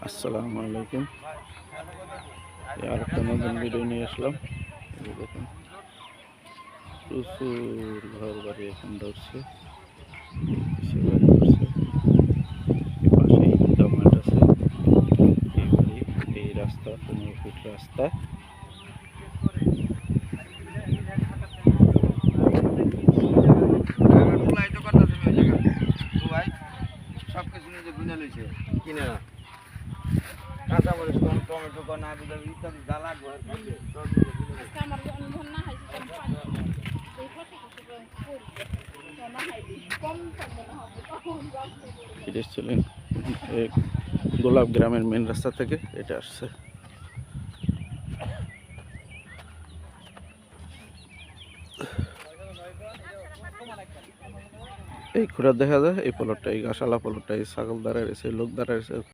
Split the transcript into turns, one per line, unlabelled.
আসসালামু আলাইকুম। আর একটা নতুন ভিডিও নিয়ে আসলাম। এই যে দেখুন প্রচুর ঘর বাড়ি এখন ধরছে, কিসে বাড়ি করছে। এই পাশেই জমাট আছে। এই বাড়ি, এই রাস্তা 15 ফিট রাস্তা।
সবকিছু নিজে বুঝে লইছে কিনে না কাঁচা মরিচ কম টমেটো কম না ইত্যাদি যা লাগবে
এটা ছিলেন গোলাপ গ্রামের মেন রাস্তা থেকে এটা আসছে। এই খুঁড়া দেখা যায় এই পলটটা, এই গাছালা পলটটা, এই ছাগল দাঁড়ায় রয়েছে, লোক দাঁড়ায় রয়েছে।